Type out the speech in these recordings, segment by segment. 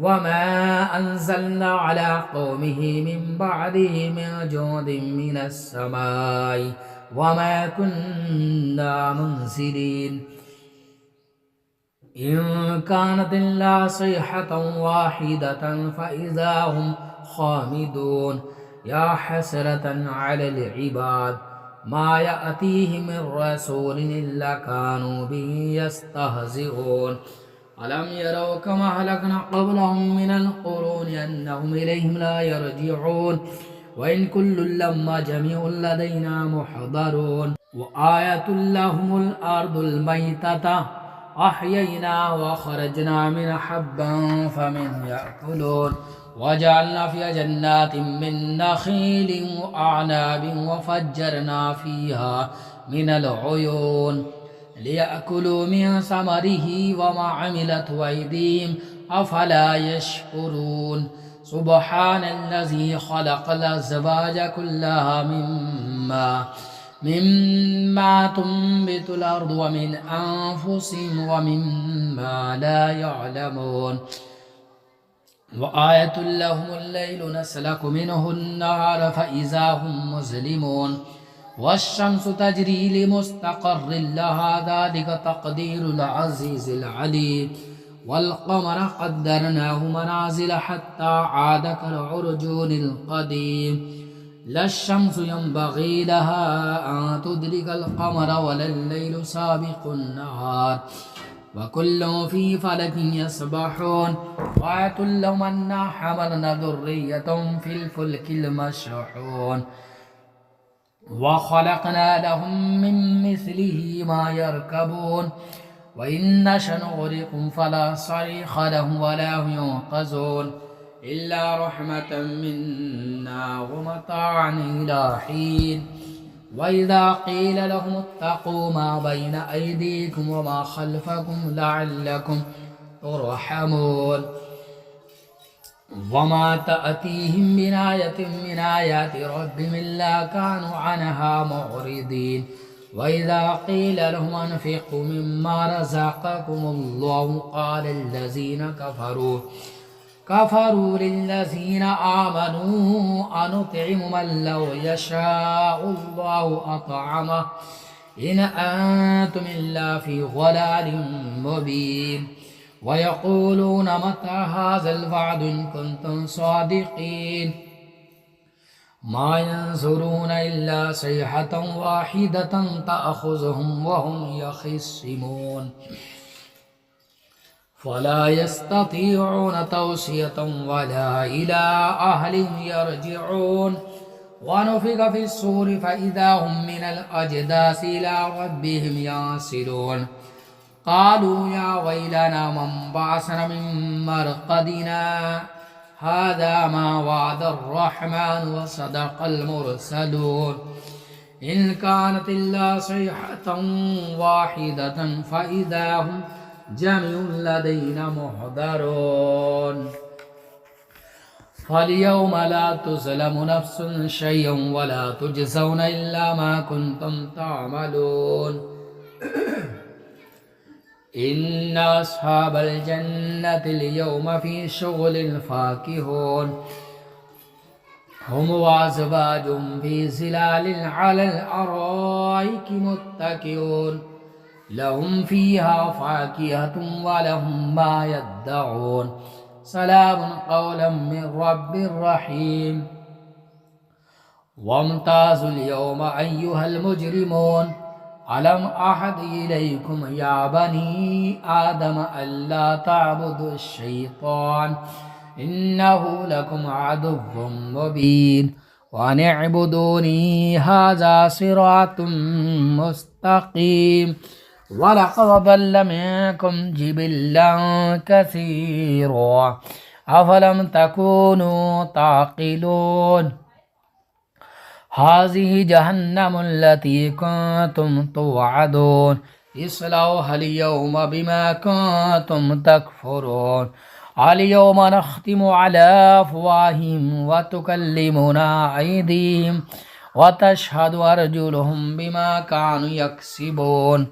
وما أنزلنا على قومه من بعده من جند من السماء وما كنا منزلين إن كانت إلا صيحة واحدة فإذا هم خامدون يا حسرة على العباد ما يأتيهم من رسول إلا كانوا به يستهزئون ألم يروا كما أهلكنا قبلهم من القرون أنهم إليهم لا يرجعون وإن كل لما جميع لدينا محضرون وآية لهم الأرض الميتة أحيينا وخرجنا من حبا فمن يأكلون وجعلنا فيها جنات من نخيل وأعناب وفجرنا فيها من العيون ليأكلوا من ثمره وما عملت أيديهم أفلا يشكرون سبحان الذي خلق الأزواج كلها مما تنبت الأرض ومن أنفسهم ومما لا يعلمون وآية لهم الليل نسلك منه النهار فإذا هم مظلمون والشمس تجري لمستقر لها ذلك تقدير العزيز العليم والقمر قدرناه منازل حتى عاد كالعرجون القديم لا الشمس ينبغي لها أن تدرك القمر ولا الليل سابق النهار وكل في فلك يسبحون وآية لهم أنا حملنا ذرية في الفلك المشحون وخلقنا لهم من مثله ما يركبون وإن نشأ نغرقهم فلا صريخ لهم ولا هم ينقذون إلا رحمة منا ومتاعا إلى حين وإذا قيل لهم اتقوا ما بين أيديكم وما خلفكم لعلكم ترحمون وما تأتيهم من آية من آيات ربهم إلا كانوا عنها معرضين وإذا قيل لهم أنفقوا مما رزقكم الله قال الذين كفروا للذين آمنوا أنطعم من لو يشاء الله أطعمه إن أنتم إلا في ضلال مبين ويقولون متى هذا الوعد إن كنتم صادقين ما ينظرون إلا صيحة واحدة تأخذهم وهم يخصمون فلا يستطيعون توصية ولا إلى أهلهم يرجعون ونفخ في الصور فإذا هم من الأجداث إلى ربهم ينسلون قالوا يا ويلنا من بعثنا من مرقدنا هذا ما وعد الرحمن وصدق المرسلون إن كانت إلا صيحة واحدة فإذا هم جميع لدينا محضرون فاليوم لا تظلم نفس شيئا ولا تجزون إلا ما كنتم تعملون إن أصحاب الجنة اليوم في شغل فاكهون هم وأزواجهم في ظلال على الأرائك متكئون لهم فيها فاكهة ولهم ما يدعون سلام قولا من رب رحيم وامتازوا اليوم أيها المجرمون ألم أعهد إليكم يا بني آدم ألا تعبدوا الشيطان إنه لكم عدو مبين وأن اعبدوني هذا صراط مستقيم ولقد ضل منكم جبلا كثيرا أفلم تكونوا تعقلون هذه جهنم التي كنتم توعدون اصلوها اليوم بما كنتم تكفرون اليوم نختم على أفواههم وتكلمنا أيديهم وتشهد أرجلهم بما كانوا يكسبون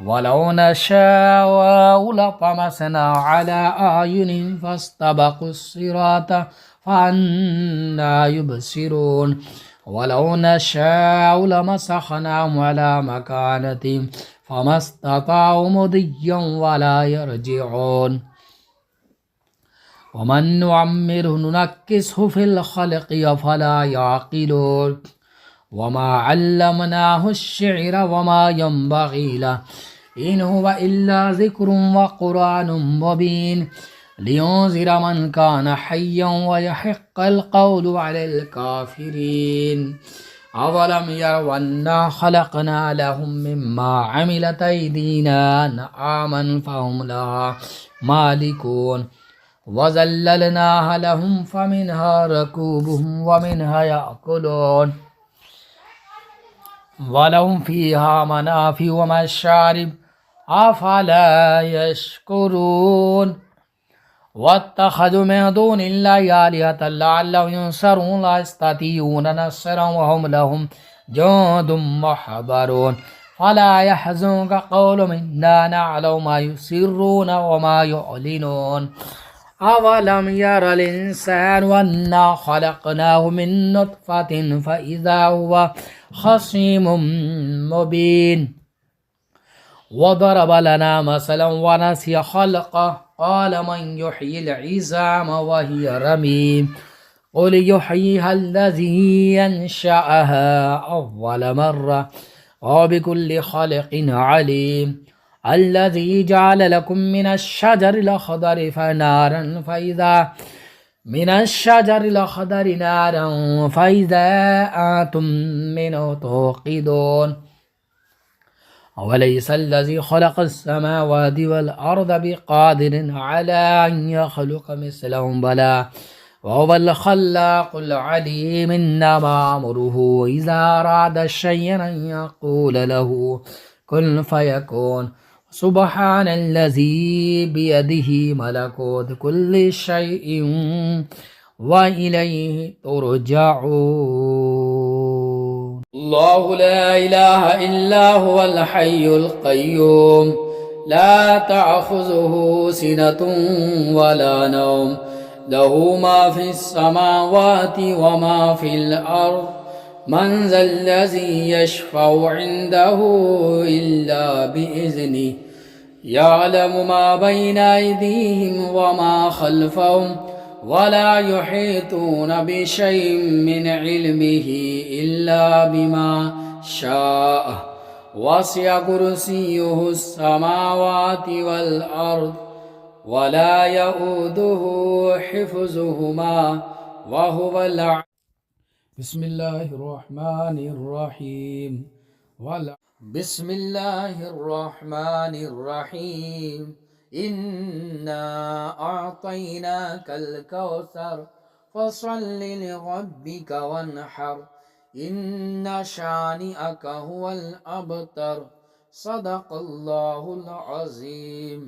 ولو نشاء لطمسنا على أعينهم فاستبقوا الصراط فأنى يبصرون ولو نشاء لمسخناهم على مكانتهم فما استطاعوا مضيا ولا يرجعون ومن نعمره ننكسه في الخلق أفلا يعقلون وما علمناه الشعر وما ينبغي له إن هو إلا ذكر وقرآن مبين لينذر من كان حيا ويحق القول على الكافرين أولم يروا أنا خلقنا لهم مما عملت أيدينا أنعاما فهم لها مالكون وذللناها لهم فمنها ركوبهم ومنها يأكلون ولهم فيها منافع ومشارب أفلا يشكرون واتخذوا من دون الله آلهة لعلهم ينصرون لا يستطيعون نصرا وهم لهم جند محضرون فلا يحزنك قولهم إنا نعلم ما يسرون وما يعلنون أولم ير الإنسان أنا خلقناه من نطفة فإذا هو خصيم مبين وضرب لنا مثلا ونسي خلقه قال من يحيي العظام وهي رميم قل يحييها الذي ينشأها أول مرة وبكل خلق عليم الذي جعل لكم من الشجر الأخضر فنارا فإذا من الشجر الأخضر نارا فإذا أنتم منه توقدون أوليس الذي خلق السماوات والأرض بقادر على أن يخلق مثلهم بلى وهو الخلاق العليم إنما أمره إذا أراد شيئا أن يقول له كن فيكون سبحان الذي بيده ملكوت كل شيء وإليه ترجعون الله لا إله إلا هو الحي القيوم لا تأخذه سنة ولا نوم له ما في السماوات وما في الأرض من ذا الذي يشفع عنده إلا بإذنه يعلم ما بين أيديهم وما خلفهم ولا يحيطون بشيء من علمه إلا بما شاء وسع كرسيه السماوات والأرض ولا يؤوده حفظهما وهو بسم الله الرحمن الرحيم بسم الله الرحمن الرحيم إنا أعطيناك الكوثر فصل لربك وانحر إن شانئك هو الأبتر صدق الله العظيم.